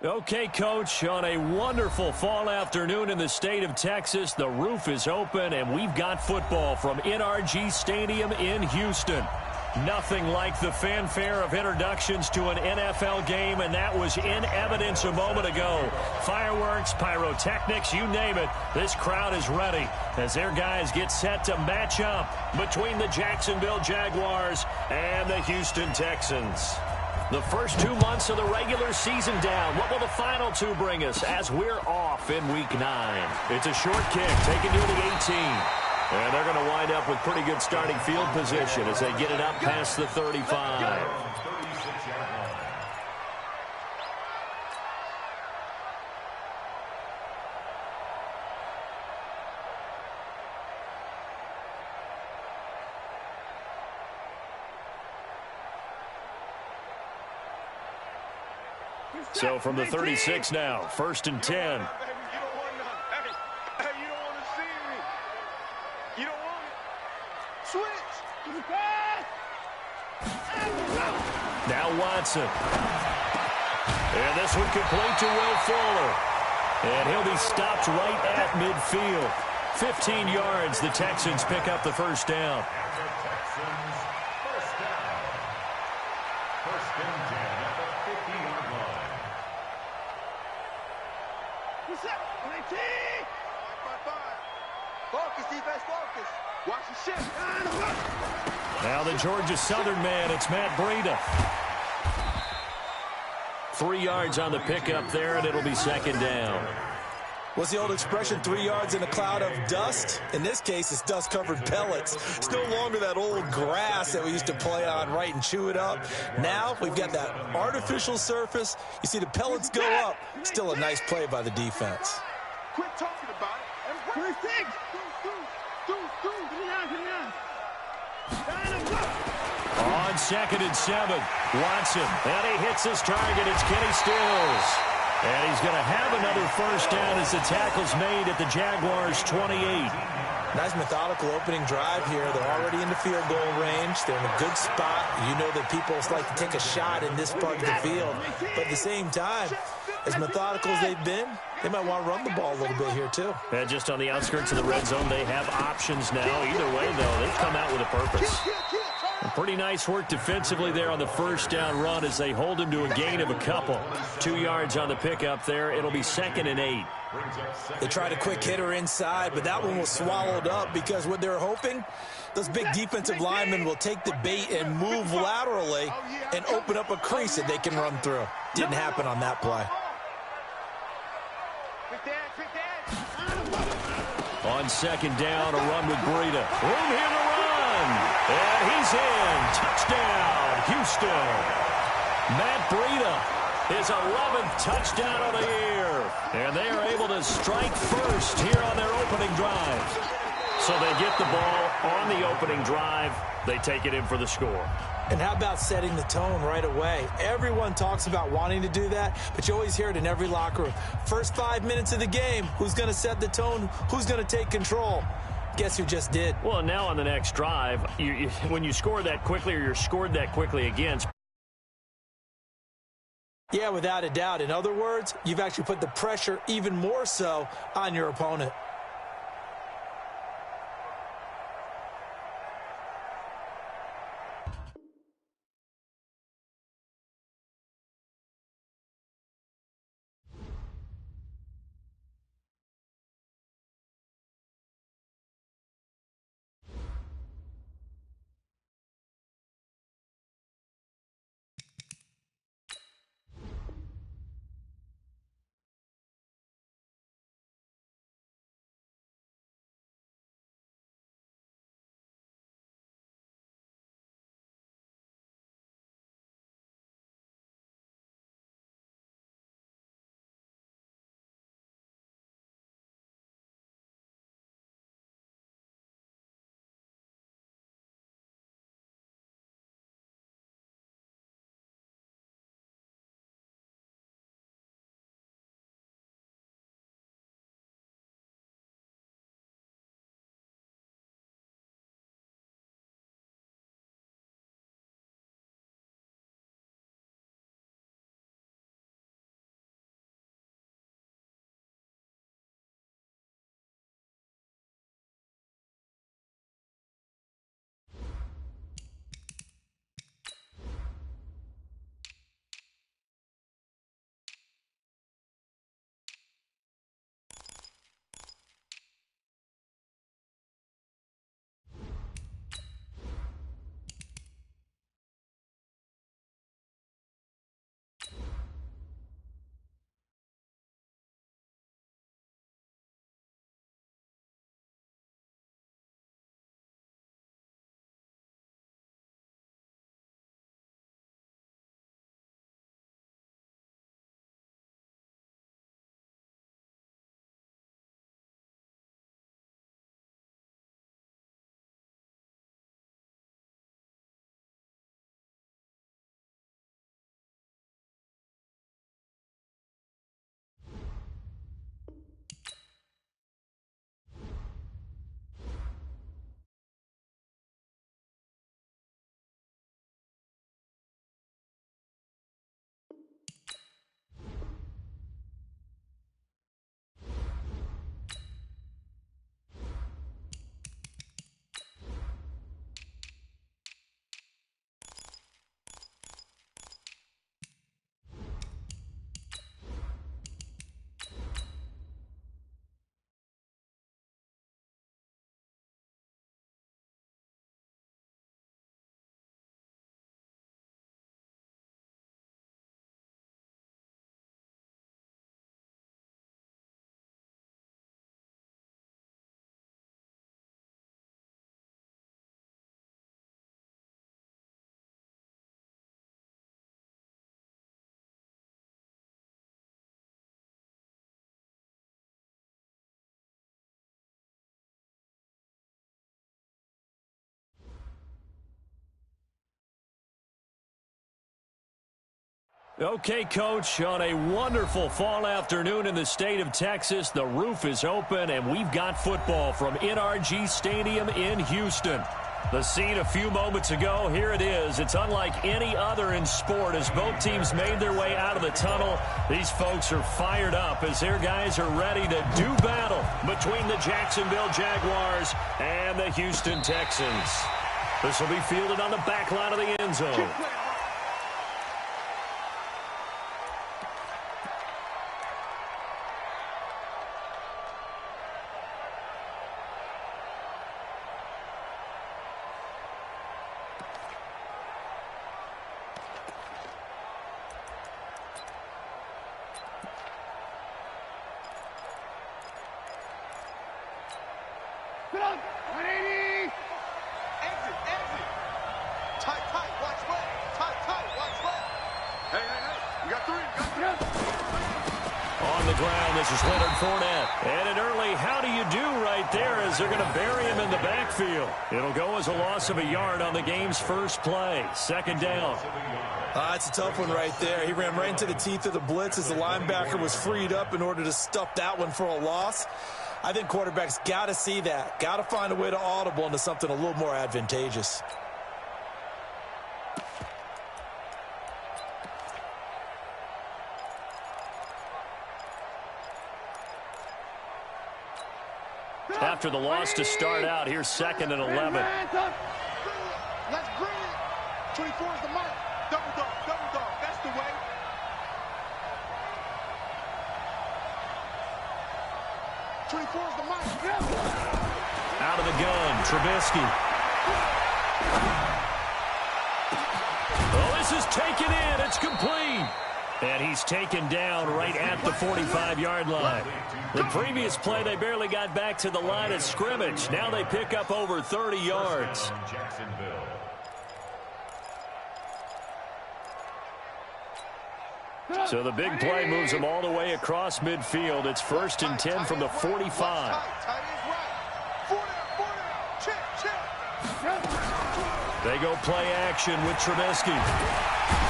Okay, Coach, on a wonderful fall afternoon in the state of Texas, the roof is open, and we've got football from NRG Stadium in Houston. Nothing like the fanfare of introductions to an NFL game, and that was in evidence a moment ago. Fireworks, pyrotechnics, you name it. This crowd is ready as their guys get set to match up between the Jacksonville Jaguars and the Houston Texans. The first 2 months of the regular season down. What will the final two bring us as we're off in Week 9? It's a short kick taken near the 18. And they're going to wind up with pretty good starting field position as they get it up past the 35. So from the 36 now, 1st and 10. Now Watson. And this one complete to Will Fuller. And he'll be stopped right at midfield. 15 yards, the Texans pick up the first down. Now the Georgia Southern man, it's Matt Breida. 3 yards on the pickup there, and it'll be second down. What's the old expression, 3 yards in a cloud of dust? In this case, it's dust-covered pellets. It's no longer that old grass that we used to play on, right, and chew it up. Now we've got that artificial surface. You see the pellets go up. Still a nice play by the defense. Quit talking about it. On 2nd and 7, Watson. And he hits his target. It's Kenny Stills. And he's going to have another first down as the tackle's made at the Jaguars' 28. Nice methodical opening drive here. They're already in the field goal range. They're in a good spot. You know that people like to take a shot in this part of the field. But at the same time, as methodical as they've been, they might want to run the ball a little bit here too. And just on the outskirts of the red zone, they have options now. Either way, though, they've come out with a purpose. And pretty nice work defensively there on the first down run as they hold him to a gain of a couple. 2 yards on the pickup there. It'll be 2nd and 8. They tried a quick hitter inside, but that one was swallowed up because what they're hoping, those big defensive linemen will take the bait and move laterally and open up a crease that they can run through. Didn't happen on that play. On 2nd down, a run with Breida. Room here to run. And he's in. Touchdown, Houston. Matt Breida, his 11th touchdown of the year. And they are able to strike first here on their opening drive. So they get the ball on the opening drive. They take it in for the score. And how about setting the tone right away? Everyone talks about wanting to do that, but you always hear it in every locker room. First 5 minutes of the game, who's going to set the tone? Who's going to take control? Guess who just did? Well, now on the next drive, when you score that quickly or you're scored that quickly against. Yeah, without a doubt. In other words, you've actually put the pressure even more so on your opponent. Okay, Coach, on a wonderful fall afternoon in the state of Texas, the roof is open, and we've got football from NRG Stadium in Houston. The scene a few moments ago, here it is. It's unlike any other in sport as both teams made their way out of the tunnel. These folks are fired up as their guys are ready to do battle between the Jacksonville Jaguars and the Houston Texans. This will be fielded on the back line of the end zone. On the ground, this is Leonard Fournette. And an early how do you do right there as they're going to bury him in the backfield. It'll go as a loss of a yard on the game's first play. Second down. It's a tough one right there. He ran right into the teeth of the blitz as the linebacker was freed up in order to stuff that one for a loss. I think quarterbacks got to see that. Got to find a way to audible into something a little more advantageous. After the loss to start out, here's 2nd and 11. Let's bring it. 24 is the mark. Double dog, double dog. That's the way. Out of the gun, Trubisky. Oh, this is taken in. It's complete. And he's taken down right at the 45-yard line. The previous play, they barely got back to the line of scrimmage. Now they pick up over 30 yards. So the big play moves them all the way across midfield. It's 1st and 10 from the 45. They go play action with Trubisky.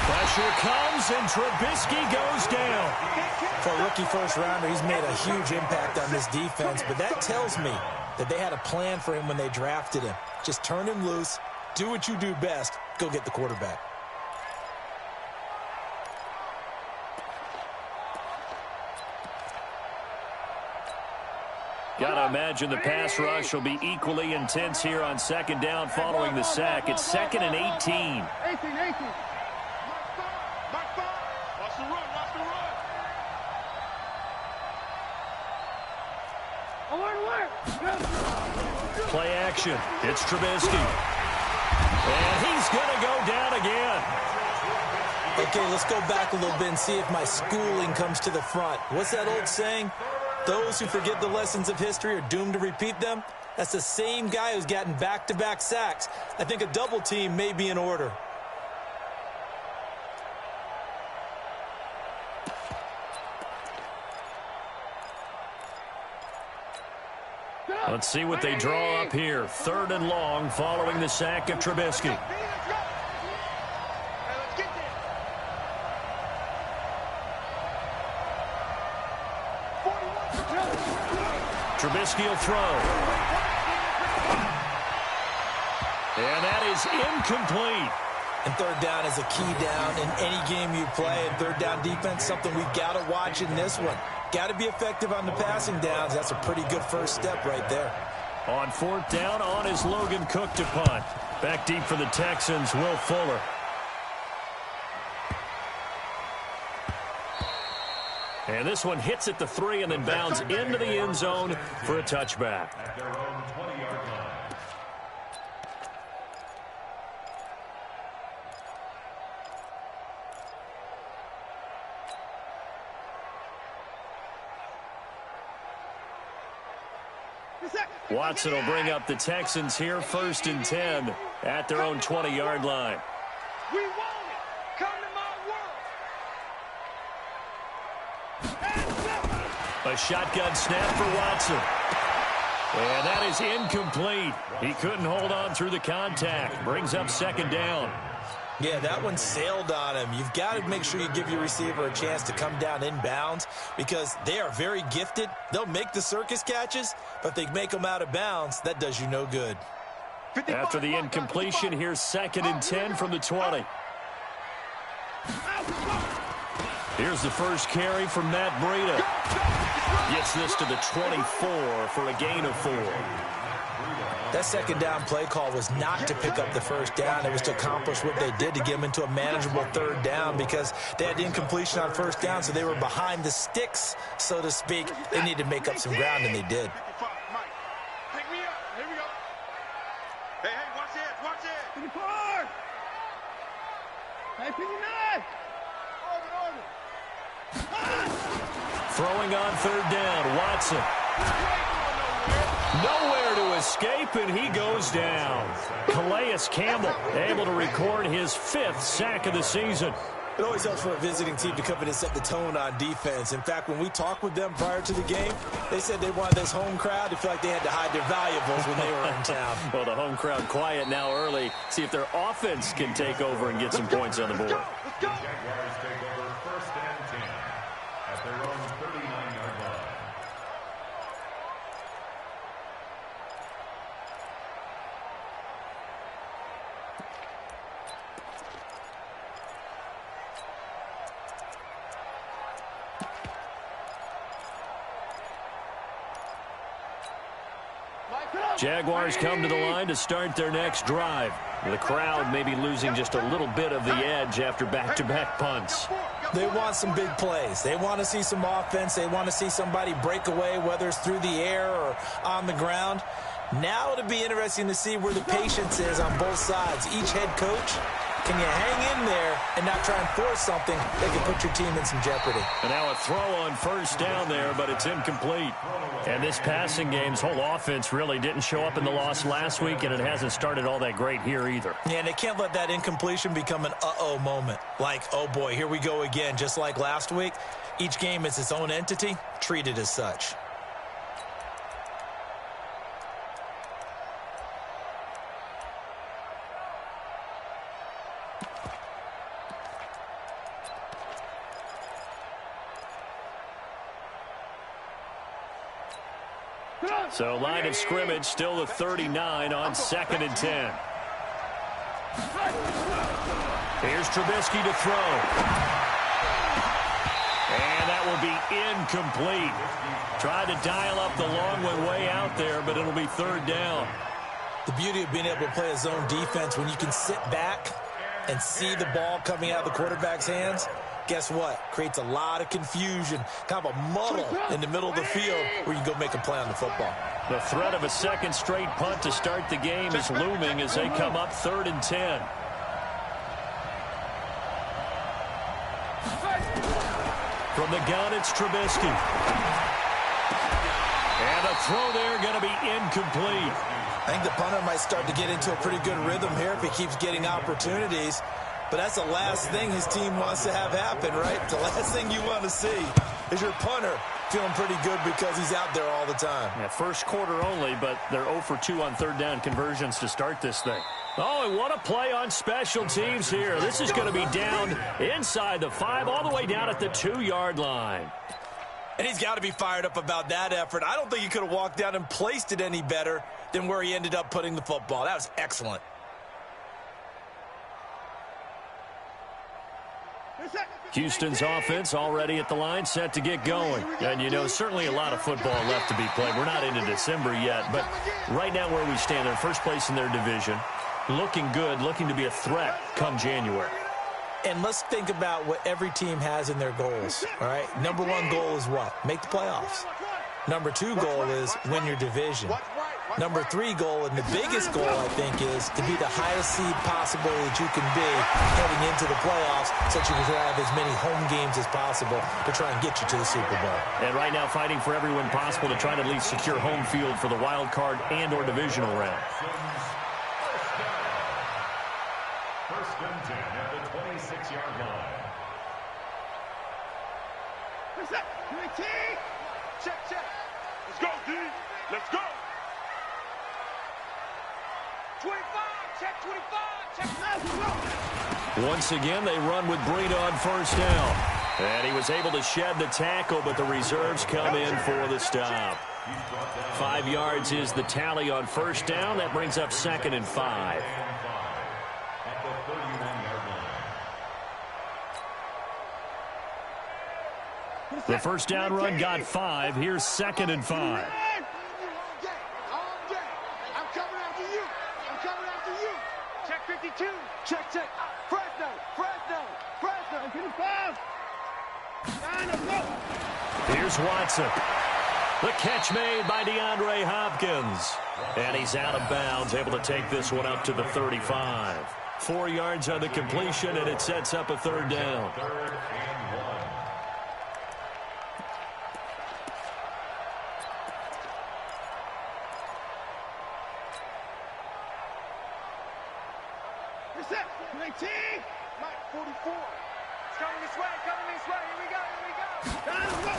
Pressure comes, and Trubisky goes down. For a rookie first-rounder, he's made a huge impact on this defense, but that tells me that they had a plan for him when they drafted him. Just turn him loose, do what you do best, go get the quarterback. Gotta imagine the pass rush will be equally intense here on 2nd down following the sack. It's 2nd and 18. 18. Watch the run. Play action. It's Trubisky. And he's gonna go down again. Okay, let's go back a little bit and see if my schooling comes to the front. What's that old saying? Those who forget the lessons of history are doomed to repeat them. That's the same guy who's gotten back-to-back sacks. I think a double team may be in order. Let's see what they draw up here. 3rd and long following the sack of Trubisky. Trubisky will throw. And that is incomplete. And 3rd down is a key down in any game you play. And 3rd down defense, something we've got to watch in this one. Got to be effective on the passing downs. That's a pretty good first step right there. On 4th down, on is Logan Cook to punt. Back deep for the Texans, Will Fuller. And this one hits at the 3 and then bounds into the end zone for a touchback. Watson will bring up the Texans here, 1st and 10 at their own 20-yard line. We want it. Come to my world. A shotgun snap for Watson. And that is incomplete. He couldn't hold on through the contact. Brings up 2nd down. Yeah, that one sailed on him. You've got to make sure you give your receiver a chance to come down inbounds because they are very gifted. They'll make the circus catches, but if they make them out of bounds, that does you no good. After the incompletion, here's 2nd and 10 from the 20. Here's the first carry from Matt Breida. Gets this to the 24 for a gain of 4. That second down play call was not to pick up the first down. It was to accomplish what they did to get them into a manageable 3rd down because they had incompletion on 1st down, so they were behind the sticks, so to speak. They needed to make up some ground, and they did. Pick me up. Here we go. Hey, watch this. Watch this. 54. Hey, 59. Throwing on 3rd down, Watson. Nowhere to escape, and he goes down. Calais Campbell able to record his 5th sack of the season. It always helps for a visiting team to come in and set the tone on defense. In fact, when we talked with them prior to the game, they said they wanted this home crowd to feel like they had to hide their valuables when they were in town. Well, the home crowd quiet now early. See if their offense can take over and get some points on the board. Let's go. Jaguars take over 1st and 10 at their own 39-yard line. Jaguars come to the line to start their next drive. The crowd may be losing just a little bit of the edge after back-to-back punts. They want some big plays. They want to see some offense. They want to see somebody break away, whether it's through the air or on the ground. Now it'll be interesting to see where the patience is on both sides. Each head coach, can you hang in there and not try and force something that can put your team in some jeopardy? And now a throw on 1st down there, but it's incomplete. And this passing game's whole offense really didn't show up in the loss last week, and it hasn't started all that great here either. Yeah, and they can't let that incompletion become an uh-oh moment. Like, oh boy, here we go again. Just like last week, each game is its own entity, treated as such. So line of scrimmage still the 39 on 2nd and 10. Here's Trubisky to throw. And that will be incomplete. Tried to dial up the long one way out there, but it'll be 3rd down. The beauty of being able to play a zone defense when you can sit back and see the ball coming out of the quarterback's hands, guess what? Creates a lot of confusion, kind of a muddle in the middle of the field where you can go make a play on the football. The threat of a 2nd straight punt to start the game is looming as they come up 3rd and 10. From the gun, it's Trubisky. And the throw there going to be incomplete. I think the punter might start to get into a pretty good rhythm here if he keeps getting opportunities. But that's the last thing his team wants to have happen, right? The last thing you want to see is your punter feeling pretty good because he's out there all the time. Yeah, 1st quarter only, but they're 0 for 2 on 3rd down conversions to start this thing. Oh, and what a play on special teams here. This is going to be down inside the 5, all the way down at the 2-yard line. And he's got to be fired up about that effort. I don't think he could have walked down and placed it any better than where he ended up putting the football. That was excellent. Houston's offense already at the line, set to get going. And, you know, certainly a lot of football left to be played. We're not into December yet, but right now where we stand, they're first place in their division. Looking good, looking to be a threat come January. And let's think about what every team has in their goals, all right? Number 1 goal is what? Make the playoffs. Number 2 goal is win your division. Number 3 goal, and the biggest goal, I think, is to be the highest seed possible that you can be heading into the playoffs so that you can have as many home games as possible to try and get you to the Super Bowl. And right now fighting for every win possible to try to at least secure home field for the wild card and or divisional round. 1st and 10 at the 26-yard line. What's up? Check. Let's go, D. Let's go. 25. Check 25. Check 9. Once again, they run with Breida on first down. And he was able to shed the tackle, but the reserves come in for the stop. 5 yards is the tally on first down. That brings up 2nd and 5. The first down run got 5. Here's 2nd and 5. I'm coming after you. I'm coming after you. Check 52. Check. Fresno. 55. Line up, go. Here's Watson. The catch made by DeAndre Hopkins. And he's out of bounds, able to take this one up to the 35. 4 yards on the completion, and it sets up a 3rd down. Reset. 19. Mike, 44. It's coming this way. Here we go. Line up, go.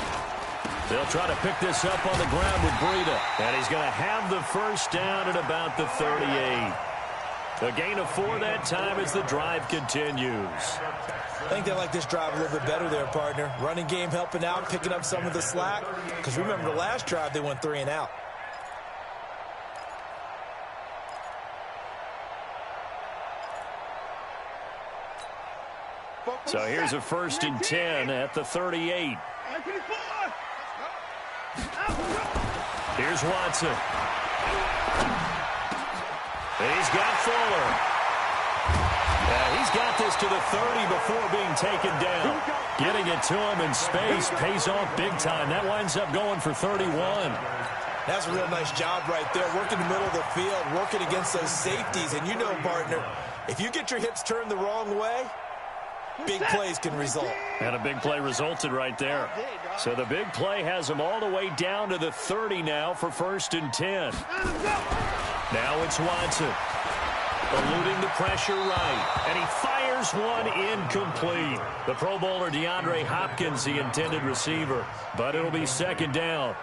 They'll try to pick this up on the ground with Breida. And he's going to have the first down at about the 38. A gain of 4 that time as the drive continues. I think they like this drive a little bit better there, partner. Running game helping out, picking up some of the slack. Because remember, the last drive, they went 3 and out. So here's a 1st and 10 at the 38. 24. Here's Watson. He's got Fuller. He's got this to the 30 before being taken down. Getting it to him in space pays off big time. That winds up going for 31. That's a real nice job right there. Working the middle of the field, working against those safeties. And you know, partner, if you get your hips turned the wrong way, big plays can result. And a big play resulted right there. So the big play has him all the way down to the 30 now for 1st and 10. Now it's Watson. Eluding the pressure right. And he fires one incomplete. The Pro Bowler DeAndre Hopkins, the intended receiver. But it'll be 2nd down.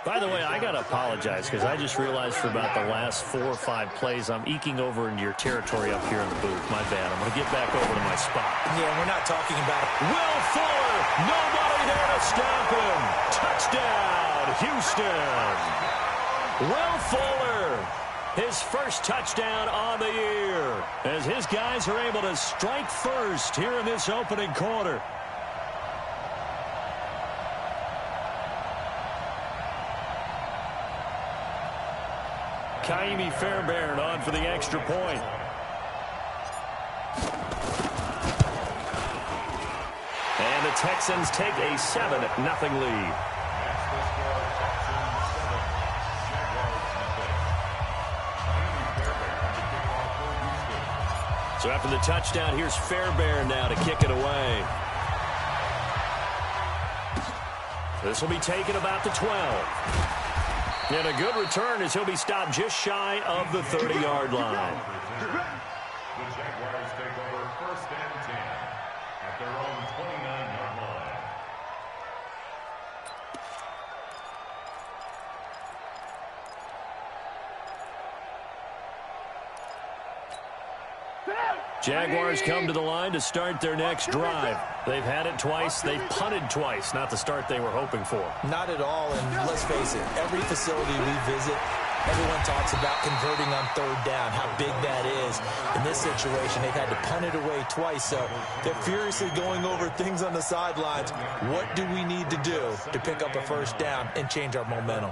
By the way, I got to apologize because I just realized for about the last 4 or 5 plays, I'm eking over into your territory up here in the booth. My bad. I'm going to get back over to my spot. Yeah, we're not talking about it. Will Fuller, nobody there to stop him. Touchdown, Houston. Will Fuller, his first touchdown on the year, as his guys are able to strike first here in this opening quarter. Kaimi Fairbairn on for the extra point. And the Texans take a 7-0 lead. So after the touchdown, here's Fairbairn now to kick it away. This will be taken about the 12. And a good return as he'll be stopped just shy of the 30-yard line. The Jaguars take over 1st and 10 at their own 29-yard line. Jaguars come to the line to start their next drive. They've had it twice. They've punted twice. Not the start they were hoping for. Not at all, and let's face it, every facility we visit, everyone talks about converting on 3rd down, how big that is. In this situation, they've had to punt it away twice, so they're furiously going over things on the sidelines. What do we need to do to pick up a 1st down and change our momentum?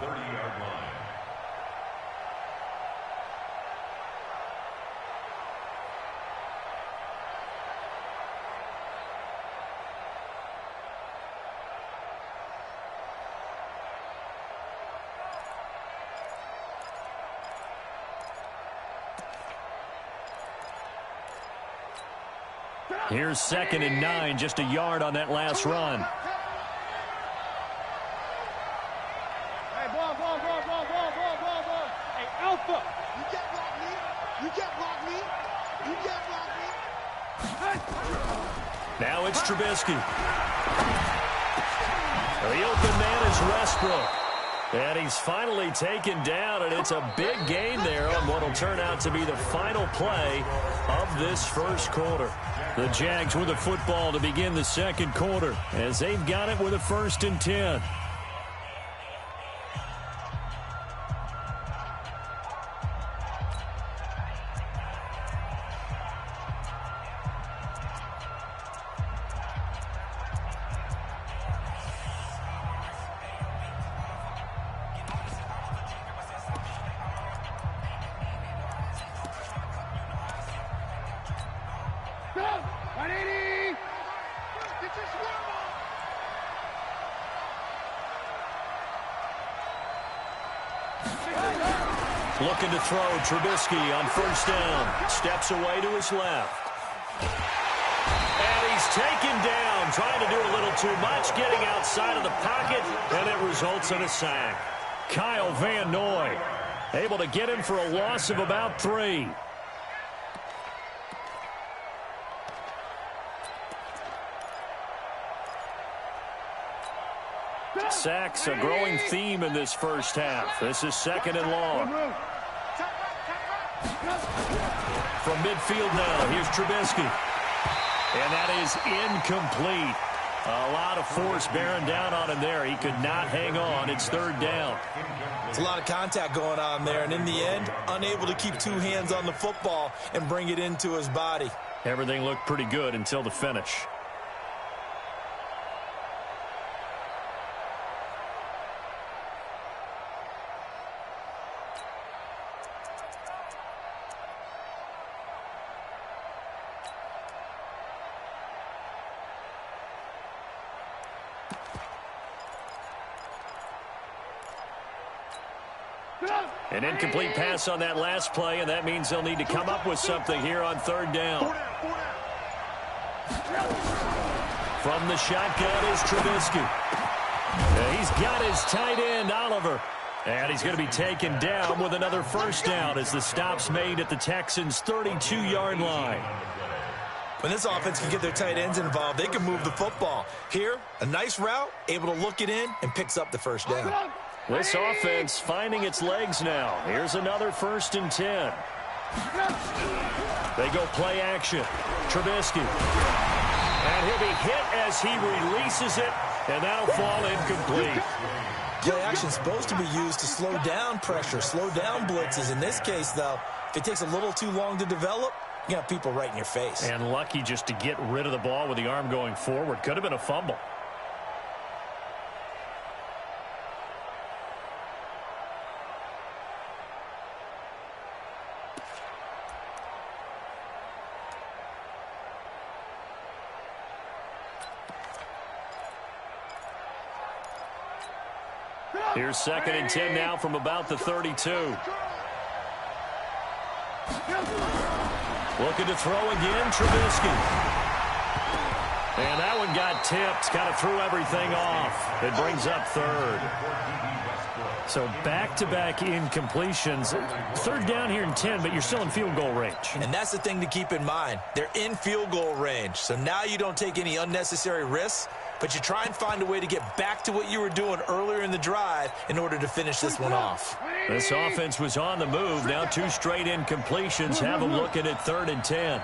Here's 2nd and 9, just a yard on that last run. Hey, ball. Hey, Alpha. You can't block me. You can't block me. You can't block me. Now it's Trubisky. The open man is Westbrook. And he's finally taken down, and it's a big gain there on what will turn out to be the final play of this first quarter. The Jags with the football to begin the second quarter as they've got it with a 1st and 10. Looking to throw. Trubisky on 1st down. Steps away to his left. And he's taken down, trying to do a little too much, getting outside of the pocket, and it results in a sack. Kyle Van Noy able to get him for a loss of about 3. Sacks, a growing theme in this first half. This is 2nd and long. From midfield now, here's Trubisky. And that is incomplete. A lot of force bearing down on him there. He could not hang on. It's 3rd down. There's a lot of contact going on there, and in the end, unable to keep 2 hands on the football and bring it into his body. Everything looked pretty good until the finish. An incomplete pass on that last play, and that means they'll need to come up with something here on 3rd down. From the shotgun is Trubisky. He's got his tight end, Oliver. And he's going to be taken down with another 1st down as the stop's made at the Texans' 32-yard line. When this offense can get their tight ends involved, they can move the football. Here, a nice route, able to look it in, and picks up the 1st down. This offense finding its legs now. Here's another 1st and 10. They go play action. Trubisky. And he'll be hit as he releases it, and that'll fall incomplete. Play action's supposed to be used to slow down pressure, slow down blitzes. In this case, though, if it takes a little too long to develop, you got people right in your face. And lucky just to get rid of the ball with the arm going forward. Could have been a fumble. Here's 2nd and 10 now from about the 32. Looking to throw again, Trubisky. And that one got tipped, kind of threw everything off. It brings up 3rd. So back-to-back incompletions. 3rd down here in 10, but you're still in field goal range. And that's the thing to keep in mind. They're in field goal range. So now you don't take any unnecessary risks, but you try and find a way to get back to what you were doing earlier in the drive in order to finish this one off. This offense was on the move. Now 2 straight incompletions have them looking at 3rd and 10.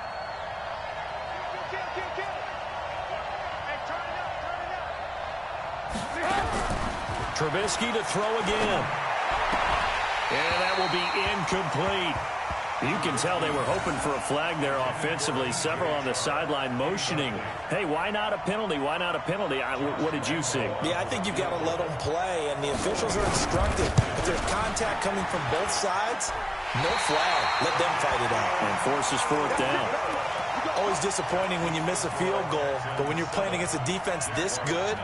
Trubisky to throw again. And that will be incomplete. You can tell they were hoping for a flag there offensively. Several on the sideline motioning. Hey, why not a penalty? Why not a penalty? What did you see? Yeah, I think you've got to let them play, and the officials are instructed. If there's contact coming from both sides, no flag. Let them fight it out. And forces 4th down. Always disappointing when you miss a field goal, but when you're playing against a defense this good,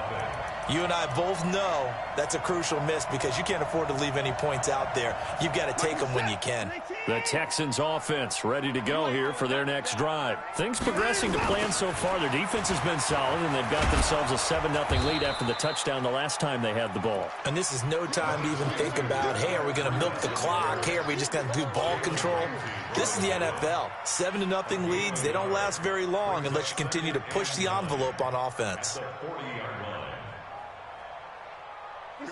you and I both know that's a crucial miss because you can't afford to leave any points out there. You've got to take them when you can. The Texans offense ready to go here for their next drive. Things progressing to plan so far. Their defense has been solid, and they've got themselves a 7-0 lead after the touchdown the last time they had the ball. And this is no time to even think about, hey, are we going to milk the clock? Hey, are we just going to do ball control? This is the NFL. 7-0 leads, they don't last very long unless you continue to push the envelope on offense.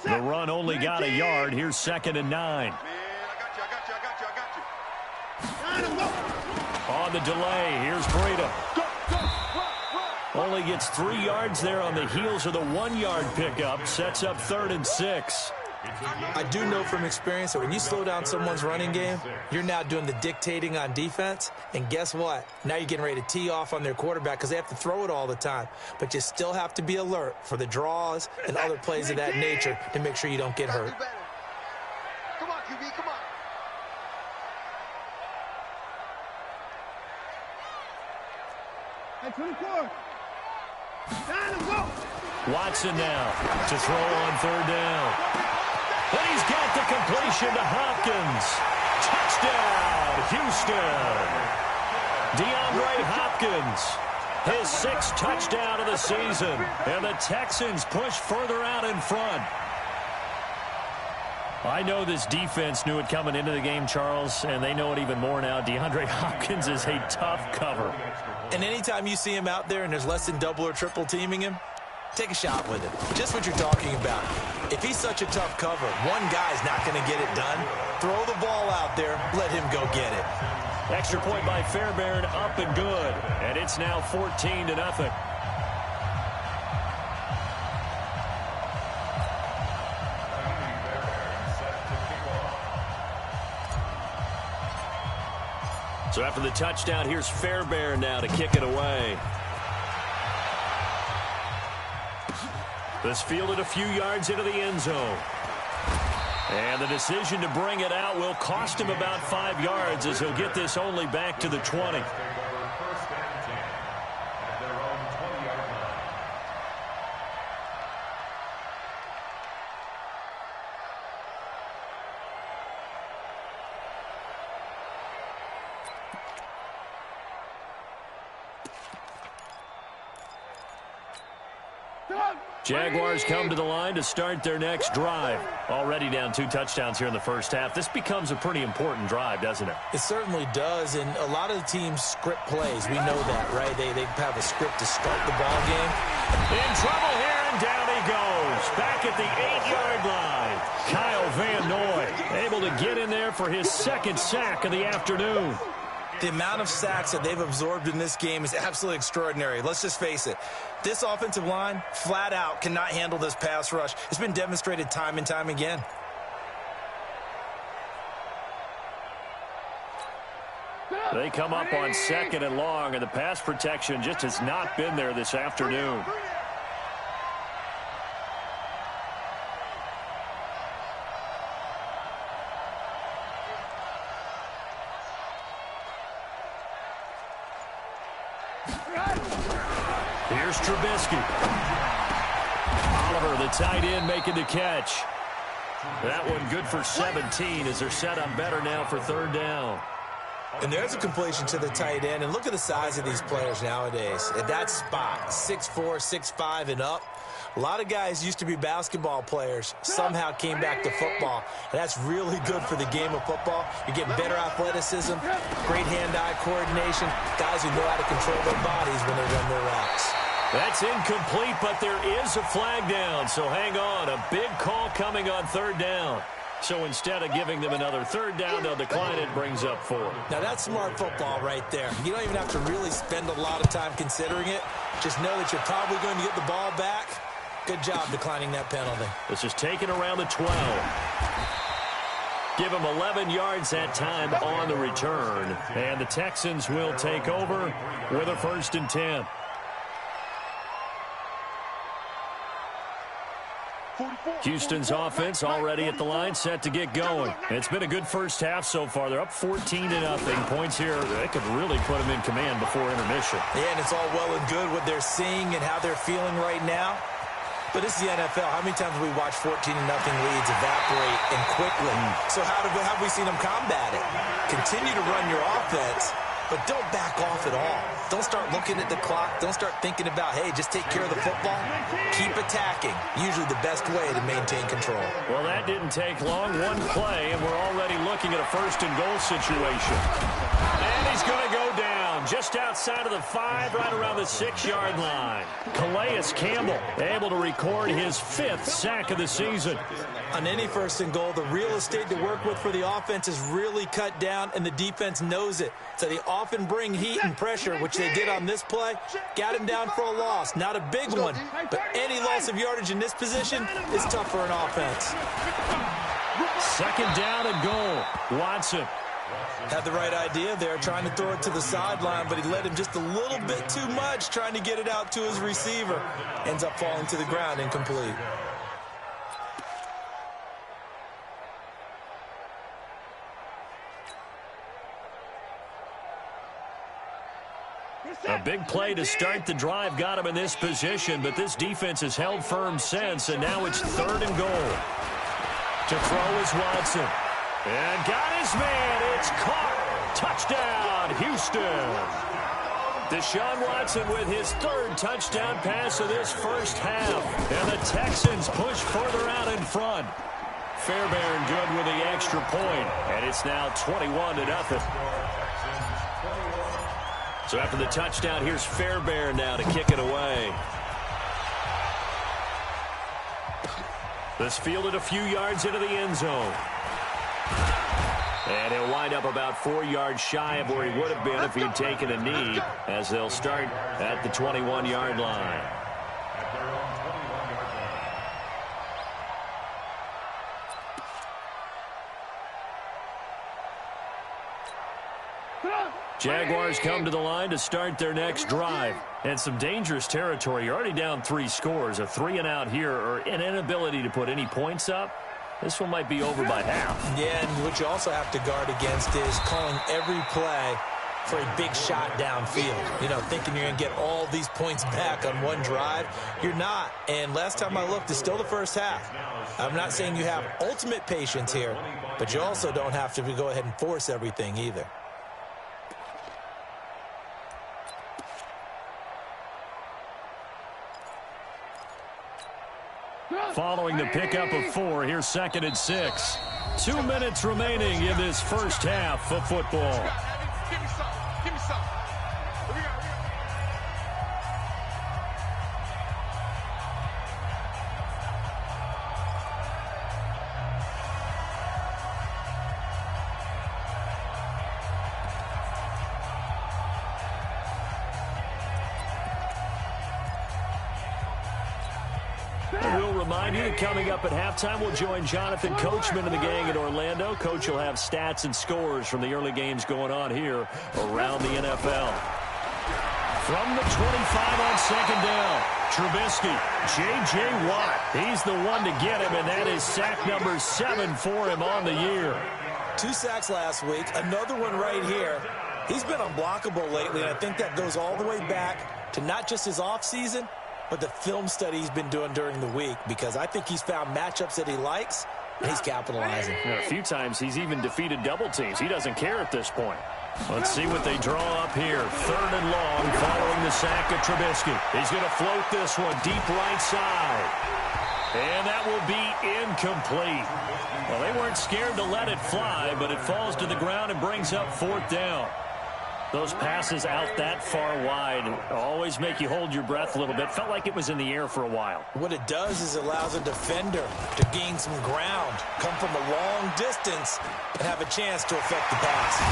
The run only got a yard. Here's 2nd and 9. Man, I got you. On the delay, here's Breida. Only gets 3 yards there on the heels of the 1-yard pickup. Sets up 3rd and 6. I do know from experience that when you slow down someone's running game, you're now doing the dictating on defense. And guess what? Now you're getting ready to tee off on their quarterback because they have to throw it all the time. But you still have to be alert for the draws and other plays of that nature to make sure you don't get hurt. Come on, QB, come on. Hey, 24. Watson now to throw on 3rd down. And he's got the completion to Hopkins. Touchdown, Houston. DeAndre Hopkins, his 6th touchdown of the season. And the Texans push further out in front. I know this defense knew it coming into the game, Charles, and they know it even more now. DeAndre Hopkins is a tough cover. And anytime you see him out there and there's less than double or triple teaming him, take a shot with him. Just what you're talking about. If he's such a tough cover, one guy's not going to get it done. Throw the ball out there. Let him go get it. Extra point by Fairbairn, up and good. And it's now 14-0. So after the touchdown, here's Fairbairn now to kick it away. This fielded a few yards into the end zone. And the decision to bring it out will cost him about 5 yards as he'll get this only back to the 20. Jaguars come to the line to start their next drive. Already down 2 touchdowns here in the first half. This becomes a pretty important drive, doesn't it? It certainly does, and a lot of the teams script plays. We know that, right? They have a script to start the ball game. In trouble here, and down he goes. Back at the 8-yard line. Kyle Van Noy able to get in there for his 2nd sack of the afternoon. The amount of sacks that they've absorbed in this game is absolutely extraordinary. Let's just face it. This offensive line, flat out, cannot handle this pass rush. It's been demonstrated time and time again. They come up on 2nd and long, and the pass protection just has not been there this afternoon. Here's Trubisky. Oliver, the tight end, making the catch. That one good for 17 as they're set up better now for 3rd down. And there's a completion to the tight end. And look at the size of these players nowadays. At that spot, 6'4", 6'5", and up. A lot of guys used to be basketball players, somehow came back to football. And that's really good for the game of football. You're getting better athleticism, great hand-eye coordination, guys who know how to control their bodies when they run their routes. That's incomplete, but there is a flag down, so hang on. A big call coming on 3rd down. So instead of giving them another 3rd down, they'll decline it, brings up 4. Now that's smart football right there. You don't even have to really spend a lot of time considering it. Just know that you're probably going to get the ball back. Good job declining that penalty. This is taken around the 12. Give him 11 yards that time on the return. And the Texans will take over with a 1st and 10. Houston's offense already at the line, set to get going. It's been a good first half so far. They're up 14-0. Points here, they could really put them in command before intermission. Yeah, and it's all well and good what they're seeing and how they're feeling right now. But this is the NFL. How many times have we watched 14-0 leads evaporate and quickly? So how have we seen them combat it? Continue to run your offense, but don't back off at all. Don't start looking at the clock. Don't start thinking about, hey, just take care of the football. Keep attacking. Usually the best way to maintain control. Well, that didn't take long. One play, and we're already looking at a 1st and goal situation. And he's going to go down. down just outside of the 5, right around the 6-yard line. Calais Campbell able to record his 5th sack of the season. On any 1st and goal, the real estate to work with for the offense is really cut down, and the defense knows it. So they often bring heat and pressure, which they did on this play. Got him down for a loss. Not a big one, but any loss of yardage in this position is tough for an offense. 2nd down and goal. Watson. Had the right idea there, trying to throw it to the sideline, but he led him just a little bit too much, trying to get it out to his receiver. Ends up falling to the ground, incomplete. A big play to start the drive got him in this position, but this defense has held firm since, and now it's 3rd and goal. To throw is Watson. And got his man. It's caught. Touchdown, Houston. Deshaun Watson with his 3rd touchdown pass of this first half. And the Texans push further out in front. Fairbairn good with the extra point, and it's now 21-0. So after the touchdown, here's Fairbairn now to kick it away. This fielded a few yards into the end zone. And he'll wind up about 4 yards shy of where he would have been if he'd taken a knee, as they'll start at the 21-yard line. Jaguars come to the line to start their next drive. And some dangerous territory. You're already down 3 scores. A 3-and-out here, or an inability to put any points up. This one might be over by half. Yeah, and what you also have to guard against is calling every play for a big shot downfield. You know, thinking you're going to get all these points back on one drive. You're not. And last time I looked, it's still the first half. I'm not saying you have ultimate patience here, but you also don't have to go ahead and force everything either. Following the pickup of 4, here's 2nd and 6. 2 minutes remaining in this first half of football. Give me some. Give me some. Here we go. We'll remind you that coming up at halftime, we'll join Jonathan Coachman and the gang in Orlando. Coach will have stats and scores from the early games going on here around the NFL. From the 25 on 2nd down, Trubisky, J.J. Watt. He's the one to get him, and that is sack number 7 for him on the year. 2 sacks last week, another one right here. He's been unblockable lately, and I think that goes all the way back to not just his offseason, but the film study he's been doing during the week, because I think he's found matchups that he likes, and he's capitalizing. A few times he's even defeated double teams. He doesn't care at this point. Let's see what they draw up here. 3rd and long following the sack of Trubisky. He's going to float this one deep right side. And that will be incomplete. Well, they weren't scared to let it fly, but it falls to the ground and brings up 4th down. Those passes out that far wide always make you hold your breath a little bit. Felt like it was in the air for a while. What it does is it allows a defender to gain some ground, come from a long distance, and have a chance to affect the pass.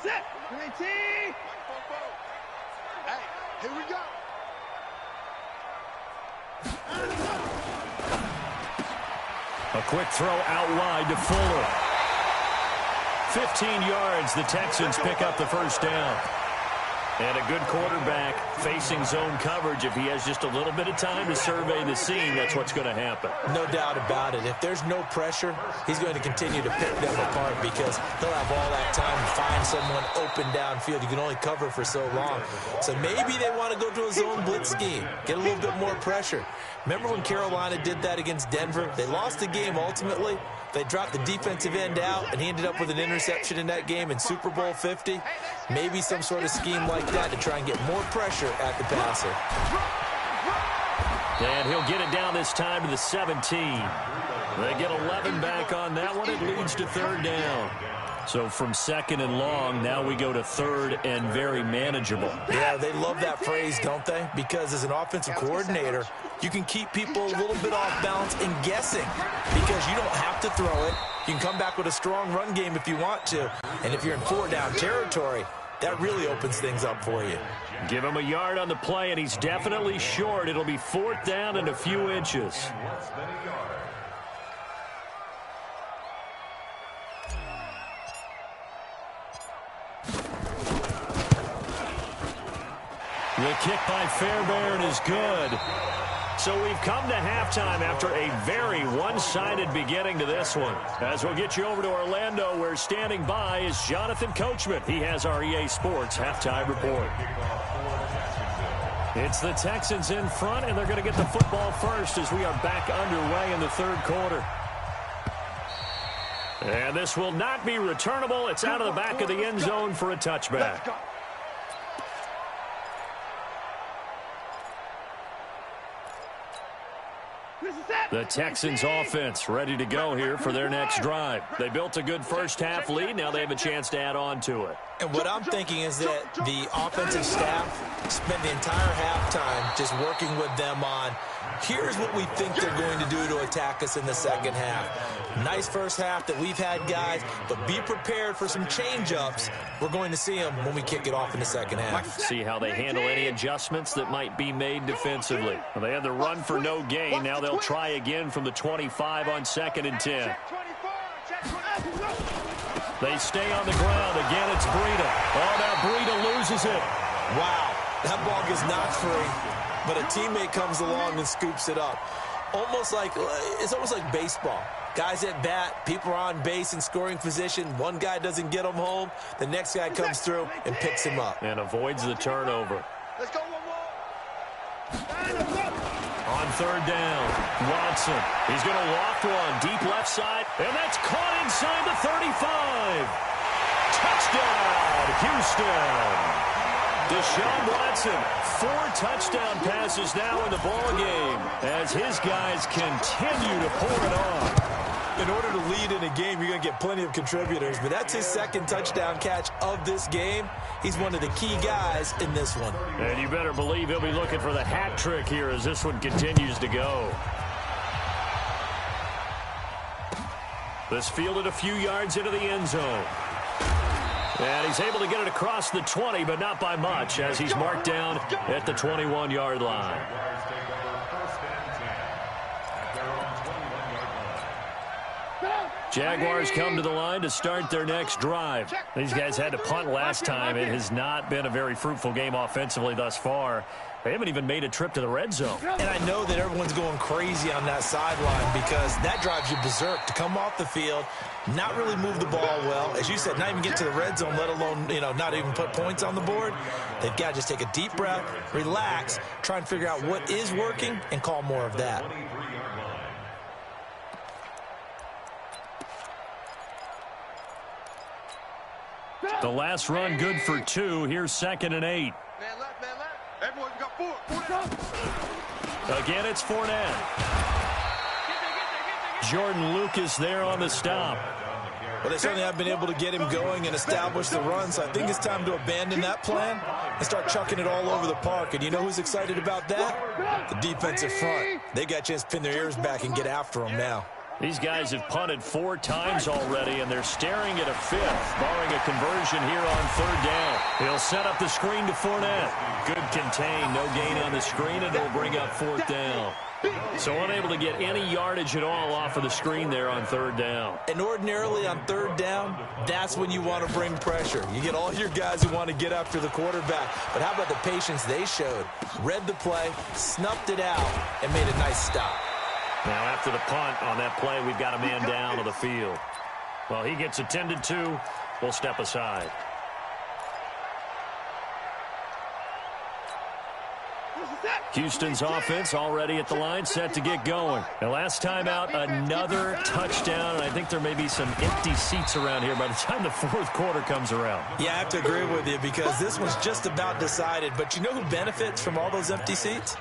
Set. 19. Hey, here we go. A quick throw out wide to Fuller. 15 yards. The Texans pick up the 1st down. And a good quarterback facing zone coverage. If he has just a little bit of time to survey the scene, that's what's going to happen. No doubt about it. If there's no pressure, he's going to continue to pick them apart, because he'll have all that time to find someone open downfield. You can only cover for so long. So maybe they want to go to a zone blitz scheme, get a little bit more pressure. Remember when Carolina did that against Denver? They lost the game ultimately, They dropped the defensive end out, and he ended up with an interception in that game in Super Bowl 50. Maybe some sort of scheme like that to try and get more pressure at the passer. And he'll get it down this time to the 17. They get 11 back on that one. It leads to third down. So from second and long, now we go to third and very manageable. Yeah, they love that phrase, don't they? Because as an offensive coordinator, you can keep people a little bit off balance and guessing because you don't have to throw it. You can come back with a strong run game if you want to. And if you're in four-down territory, that really opens things up for you. Give him a yard on the play, and he's definitely short. It'll be fourth down and a few inches. The kick by Fairbairn is good. So we've come to halftime after a very one-sided beginning to this one. As we'll get you over to Orlando, where standing by is Jonathan Coachman. He has our EA Sports halftime report. It's the Texans in front, and they're going to get the football first as we are back underway in the third quarter. And this will not be returnable. It's out of the back of the end zone for a touchback. The Texans offense ready to go here for their next drive. They built a good first half lead. Now they have a chance to add on to it. And what I'm thinking is that the offensive staff spent the entire halftime just working with them on, here's what we think they're going to do to attack us in the second half. Nice first half that we've had, guys, but be prepared for some change-ups. We're going to see them when we kick it off in the second half. See how they handle any adjustments that might be made defensively. Well, they had the run for no gain. Now they'll try again from the 25 on 2nd and 10. They stay on the ground. Again, it's Breida. Oh, now Breida loses it. Wow, that ball gets knocked free, but a teammate comes along and scoops it up. It's almost like baseball. Guys at bat, people are on base in scoring position. One guy doesn't get him home. The next guy comes through and picks him up. And avoids the turnover. Let's go one more. On third down, Watson. He's going to loft one deep left side, and that's caught inside the 35. Touchdown, Houston. Deshaun Watson, 4 touchdown passes now in the ballgame as his guys continue to pour it on. In order to lead in a game, you're going to get plenty of contributors, but that's his second touchdown catch of this game. He's one of the key guys in this one. And you better believe he'll be looking for the hat trick here as this one continues to go. This fielded a few yards into the end zone. And he's able to get it across the 20, but not by much, as he's marked down at the 21-yard line. Jaguars come to the line to start their next drive. These guys had to punt last time. It has not been a very fruitful game offensively thus far. They haven't even made a trip to the red zone. And I know that everyone's going crazy on that sideline because that drives you berserk to come off the field, not really move the ball well. As you said, not even get to the red zone, let alone, not even put points on the board. They've got to just take a deep breath, relax, try and figure out what is working and call more of that. The last run good for 2. Here's 2nd and 8. Man left, man left. Everyone got 4. Again, it's Fournette. Jordan Lucas there on the stop. Well, they certainly have been able to get him going and establish the run, so I think it's time to abandon that plan and start chucking it all over the park. And you know who's excited about that? The defensive front. They got a chance to pin their ears back and get after him now. These guys have punted 4 times already, and they're staring at a 5th, barring a conversion here on third down. He'll set up the screen to Fournette. Good contain, no gain on the screen, and it'll bring up 4th down. So unable to get any yardage at all off of the screen there on third down. And ordinarily on third down, that's when you want to bring pressure. You get all your guys who want to get after the quarterback. But how about the patience they showed? Read the play, snuffed it out, and made a nice stop. Now after the punt on that play, we've got a man down on the field. Well, he gets attended to. We'll step aside. Houston's offense already at the line, set to get going. The last time out, another touchdown, and I think there may be some empty seats around here by the time the fourth quarter comes around. Yeah, I have to agree with you because this one's just about decided. But you know who benefits from all those empty seats?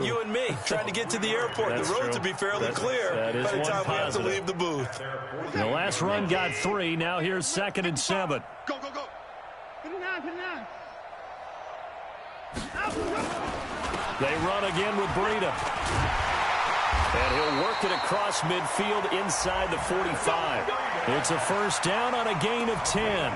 You and me, trying to get to the airport. That's the roads true. will be fairly clear by the time we have to leave the booth. The last run got 3. Now here's 2nd and 7. Go, go, go. Put it down, put it down. They run again with Breida. And he'll work it across midfield inside the 45. It's a first down on a gain of 10.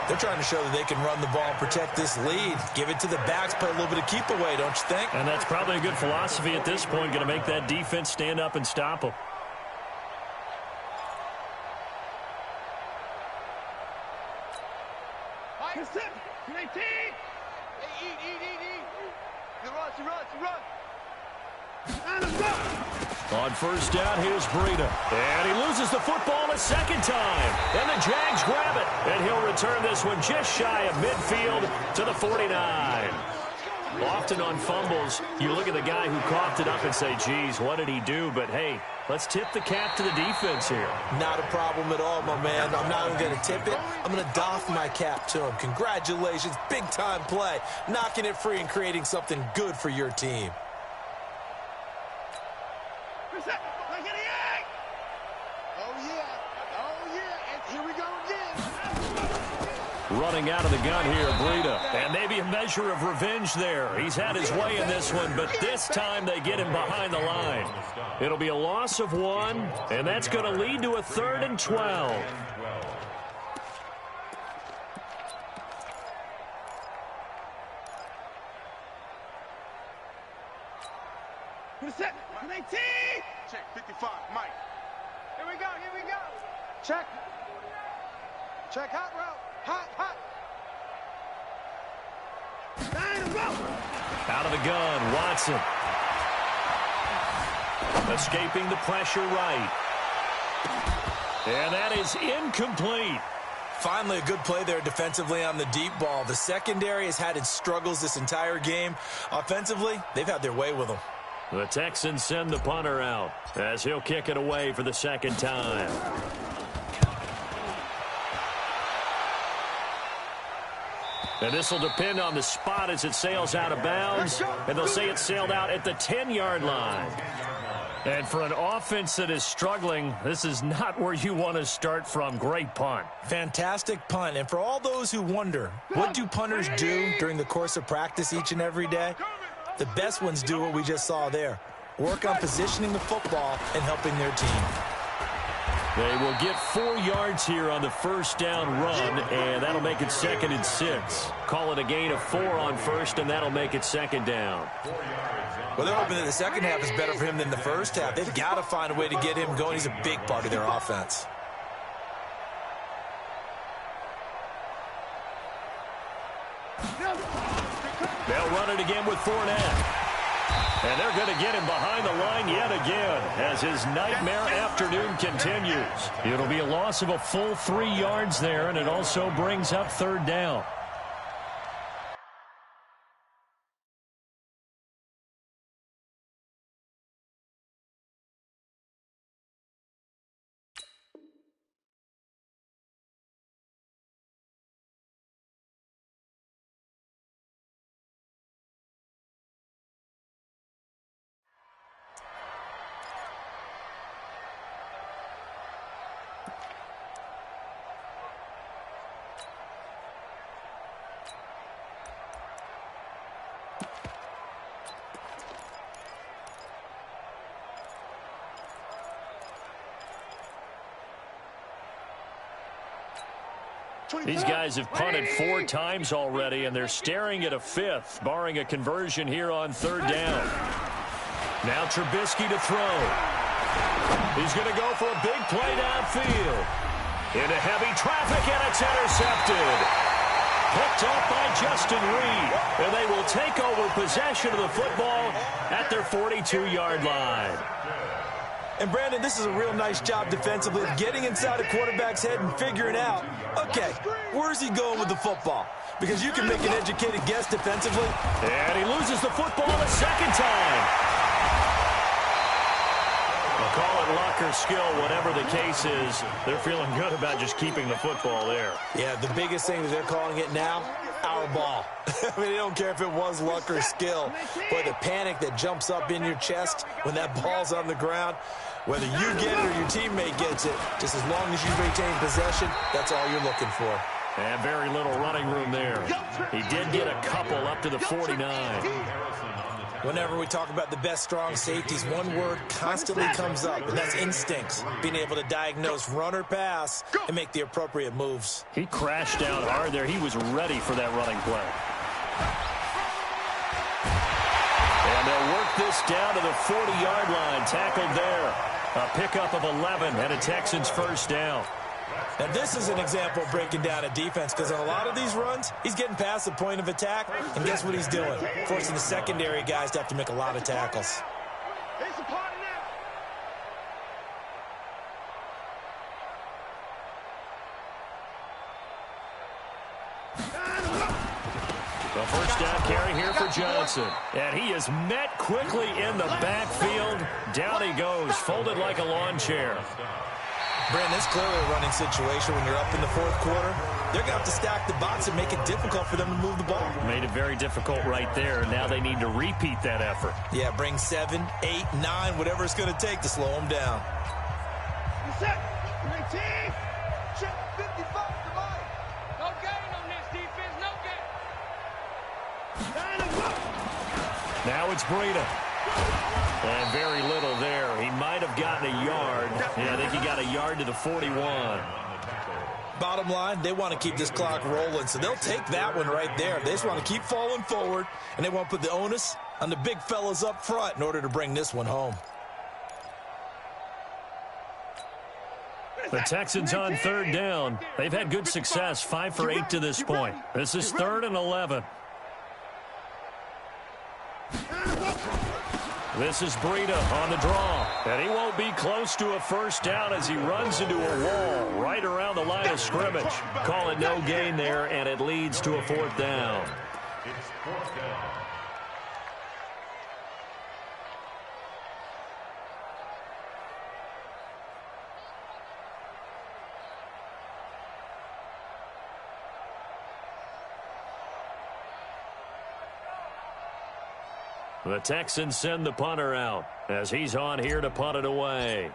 They're trying to show that they can run the ball and protect this lead. Give it to the backs, play a little bit of keep away, don't you think? And that's probably a good philosophy at this point, going to make that defense stand up and stop them. Get set. 19. Hey, eat. You run. Now let's go. On first down, here's Breida. And he loses the football a second time. And the Jags grab it. And he'll return this one just shy of midfield to the 49. Often on fumbles, you look at the guy who coughed it up and say, geez, what did he do? But, hey, let's tip the cap to the defense here. Not a problem at all, my man. I'm not even going to tip it. I'm going to doff my cap to him. Congratulations. Big-time play. Knocking it free and creating something good for your team. Get set. Get it, egg. Oh, yeah. And here we go again. Running out of the gun here, Breida. And maybe a measure of revenge there. He's had his way in this one, but this time they get him behind the line. It'll be a loss of 1, and that's going to lead to a 3rd and 12. Get it set. 19. Check, 55, Mike. Here we go. Check. Check, hot route. Hot. Nine to go. Out of the gun, Watson. Escaping the pressure right. And that is incomplete. Finally, a good play there defensively on the deep ball. The secondary has had its struggles this entire game. Offensively, they've had their way with them. The Texans send the punter out as he'll kick it away for the second time. And this will depend on the spot as it sails out of bounds. And they'll say it sailed out at the 10-yard line. And for an offense that is struggling, this is not where you want to start from. Great punt. Fantastic punt. And for all those who wonder, what do punters do during the course of practice each and every day? The best ones do what we just saw there. Work on positioning the football and helping their team. They will get 4 yards here on the first down run, and that'll make it 2nd and 6. Call it a gain of 4 on first, and that'll make it 2nd down. Well, they're hoping that the second half is better for him than the first half. They've got to find a way to get him going. He's a big part of their offense. They'll run it again with Fournette. And they're going to get him behind the line yet again as his nightmare afternoon continues. It'll be a loss of a full 3 yards there, and it also brings up 3rd down. These guys have punted 4 times already, and they're staring at a 5th, barring a conversion here on 3rd down. Now Trubisky to throw. He's going to go for a big play downfield. Into heavy traffic, and it's intercepted. Picked up by Justin Reed, and they will take over possession of the football at their 42-yard line. And, Brandon, this is a real nice job defensively of getting inside a quarterback's head and figuring out, okay, where's he going with the football? Because you can make an educated guess defensively. And he loses the football a second time. We'll call it luck or skill, whatever the case is. They're feeling good about just keeping the football there. Yeah, the biggest thing that they're calling it now, our ball. I mean, they don't care if it was luck or skill. Boy, the panic that jumps up in your chest when that ball's on the ground, whether you get it or your teammate gets it, just as long as you retain possession, that's all you're looking for. And very little running room there. He did get a couple up to the 49. Whenever we talk about the best strong safeties, one word constantly comes up, and that's instincts. Being able to diagnose run or pass and make the appropriate moves. He crashed down hard there. He was ready for that running play. And they'll work this down to the 40-yard line. Tackled there. A pickup of 11 and a Texans first down. Now, this is an example of breaking down a defense, because on a lot of these runs, he's getting past the point of attack, and guess what he's doing? Forcing the secondary guys to have to make a lot of tackles. It's a party now. The first down carry here for Johnson. And he is met quickly in the backfield. Down he goes, folded like a lawn chair. Brandon, it's clearly a running situation when you're up in the fourth quarter. They're going to have to stack the box and make it difficult for them to move the ball. Made it very difficult right there. Now they need to repeat that effort. Yeah, bring 7, 8, 9, whatever it's going to take to slow them down. Set. 19. Check 55 to mine. No gain on this defense, no gain. Now it's Breida. And very little there. He might have gotten a yard. Yeah, I think he got a yard to the 41. Bottom line, they want to keep this clock rolling, so they'll take that one right there. They just want to keep falling forward, and they want to put the onus on the big fellas up front in order to bring this one home. The Texans on third down. They've had good success, 5 for 8 to this point. This is 3rd and 11. This is Breida on the draw. And he won't be close to a first down as he runs into a wall right around the line of scrimmage. Call it no gain there, and it leads to a 4th down. It's 4th down. The Texans send the punter out as he's on here to punt it away.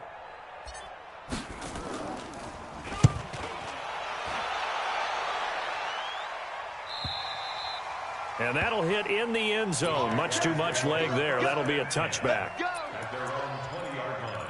And that'll hit in the end zone. Much too much leg there. That'll be a touchback. At their own 20-yard line.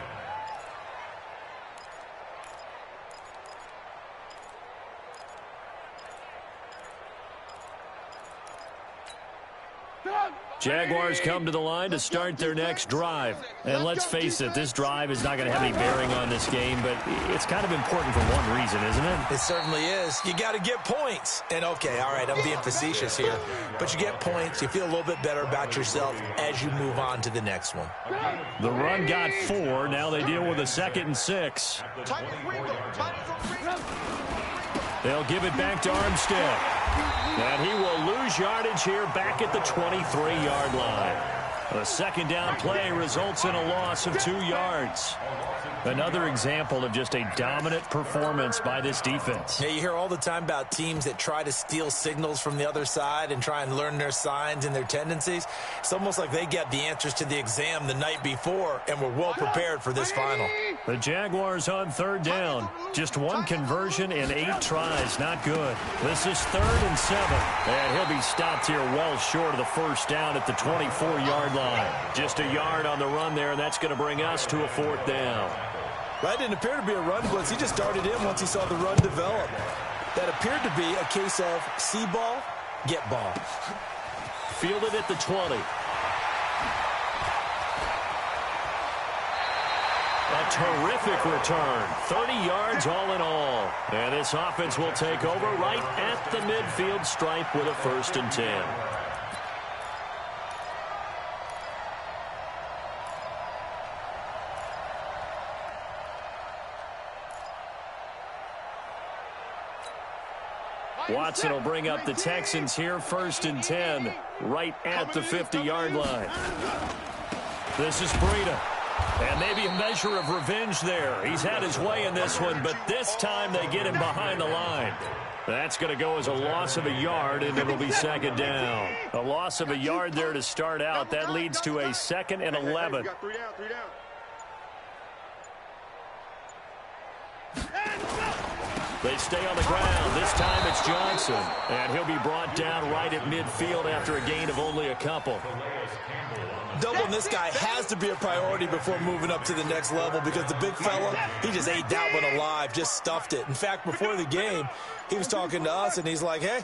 Jaguars come to the line to start their next drive. And let's face it, this drive is not going to have any bearing on this game, but it's kind of important for one reason, isn't it? It certainly is. You got to get points. And, okay, all right, I'm being facetious here. But you get points. You feel a little bit better about yourself as you move on to the next one. The run got 4. Now they deal with a 2nd and 6. They'll give it back to Armstead. And he will lose yardage here back at the 23-yard line. A 2nd down play results in a loss of 2 yards. Another example of just a dominant performance by this defense. Yeah, you hear all the time about teams that try to steal signals from the other side and try and learn their signs and their tendencies. It's almost like they get the answers to the exam the night before and were well prepared for this final. The Jaguars on 3rd down. Just 1 conversion in 8 tries. Not good. This is 3rd and 7. And he'll be stopped here well short of the first down at the 24-yard line. Just a yard on the run there, and that's going to bring us to a 4th down. That didn't appear to be a run blitz. He just started in once he saw the run develop. That appeared to be a case of see ball, get ball. Fielded at the 20. A terrific return. 30 yards all in all. And this offense will take over right at the midfield stripe with a 1st and 10. Watson will bring up the Texans here, 1st and 10, right at the 50-yard line. This is Breida. And maybe a measure of revenge there. He's had his way in this one, but this time they get him behind the line. That's going to go as a loss of a yard, and it'll be 2nd down. A loss of a yard there to start out. That leads to a 2nd and 11. They stay on the ground. This time it's Johnson. And he'll be brought down right at midfield after a gain of only a couple. Doubling this guy has to be a priority before moving up to the next level because the big fella, he just ate that one alive, just stuffed it. In fact, before the game, he was talking to us, and he's like, hey,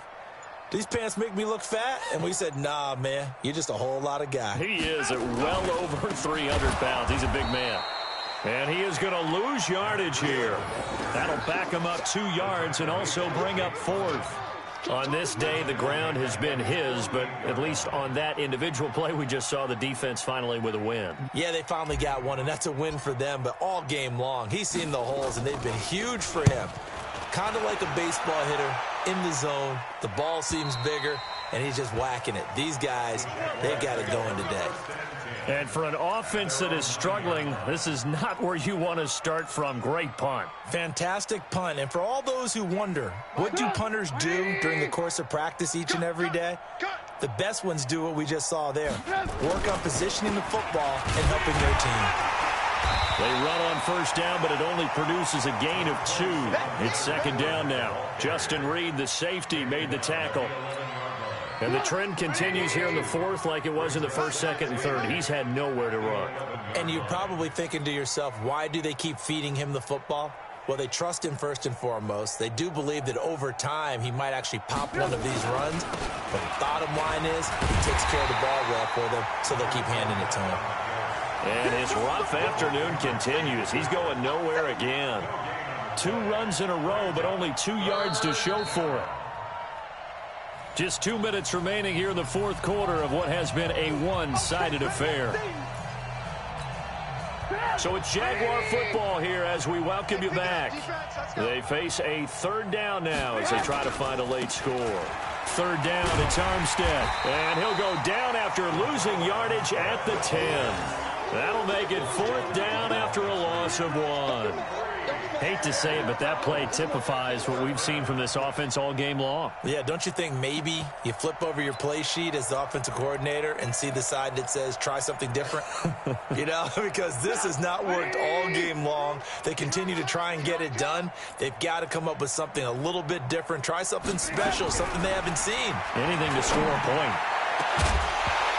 these pants make me look fat? And we said, nah, man, you're just a whole lot of guy. He is at well over 300 pounds. He's a big man. And he is going to lose yardage here. That'll back him up 2 yards and also bring up 4th. On this day, the ground has been his, but at least on that individual play, we just saw the defense finally with a win. Yeah, they finally got one, and that's a win for them, but all game long, he's seen the holes, and they've been huge for him. Kind of like a baseball hitter in the zone. The ball seems bigger, and he's just whacking it. These guys, they've got it going today. And for an offense that is struggling, this is not where you want to start from. Great punt. Fantastic punt. And for all those who wonder, what do punters do during the course of practice each and every day? The best ones do what we just saw there. Work on positioning the football and helping their team. They run on 1st down, but it only produces a gain of 2. It's 2nd down now. Justin Reed, the safety, made the tackle. And the trend continues here in the 4th like it was in the 1st, 2nd, and 3rd. He's had nowhere to run. And you're probably thinking to yourself, why do they keep feeding him the football? Well, they trust him first and foremost. They do believe that over time he might actually pop one of these runs. But the bottom line is he takes care of the ball well for them, so they'll keep handing it to him. And his rough afternoon continues. He's going nowhere again. 2 runs in a row, but only 2 yards to show for it. Just 2 minutes remaining here in the 4th quarter of what has been a one-sided affair. So it's Jaguar football here as we welcome you back. They face a 3rd down now as they try to find a late score. 3rd down, it's Armstead. And he'll go down after losing yardage at the 10. That'll make it 4th down after a loss of 1. Hate to say it, but that play typifies what we've seen from this offense all game long. Yeah, don't you think maybe you flip over your play sheet as the offensive coordinator and see the side that says try something different? You know, because this has not worked all game long. They continue to try and get it done. They've got to come up with something a little bit different. Try something special, something they haven't seen. Anything to score a point.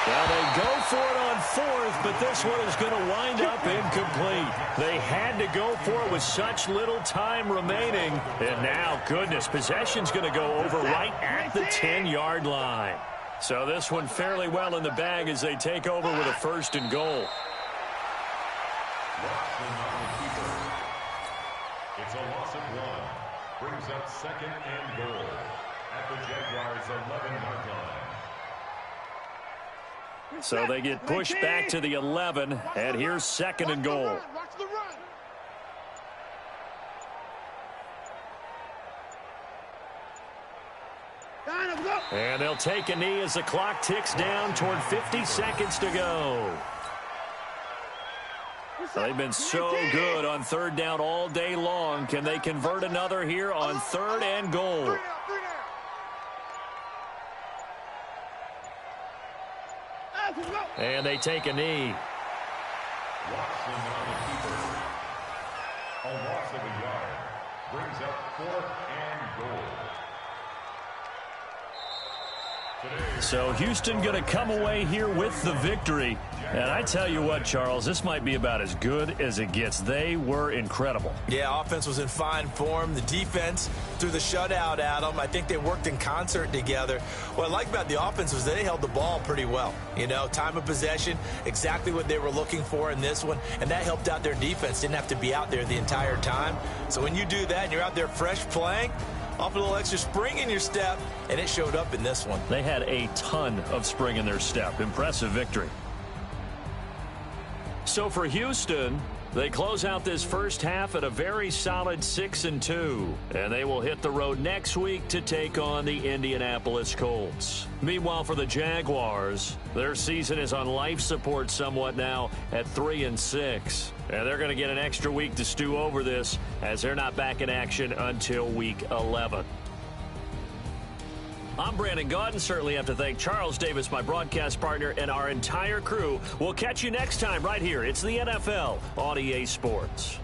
Well, they go for it on 4th, but this one is going to wind up incomplete. They had to go for it with such little time remaining. And now, goodness, possession's going to go over right at the 10-yard line. So this one fairly well in the bag as they take over with a 1st and goal. It's a loss of 1. Brings up 2nd and goal at the Jaguars' 11-yard line. So they get pushed back to the 11, and here's 2nd and goal. And they'll take a knee as the clock ticks down toward 50 seconds to go. They've been so good on 3rd down all day long. Can they convert another here on 3rd and goal? And they take a knee. Watson on the keeper. A loss of a yard. Brings up 4th and goal. So Houston going to come away here with the victory. And I tell you what, Charles, this might be about as good as it gets. They were incredible. Yeah, offense was in fine form. The defense threw the shutout at them. I think they worked in concert together. What I like about the offense was they held the ball pretty well. You know, time of possession, exactly what they were looking for in this one. And that helped out their defense. Didn't have to be out there the entire time. So when you do that and you're out there fresh playing, off a little extra spring in your step, and it showed up in this one. They had a ton of spring in their step. Impressive victory. So for Houston, They close out this first half at a very solid 6-2, and they will hit the road next week to take on the Indianapolis Colts. Meanwhile, for the Jaguars, their season is on life support somewhat now at 3-6, and they're going to get an extra week to stew over this as they're not back in action until week 11. I'm Brandon Gaudin. Certainly have to thank Charles Davis, my broadcast partner, and our entire crew. We'll catch you next time right here. It's the NFL on EA Sports.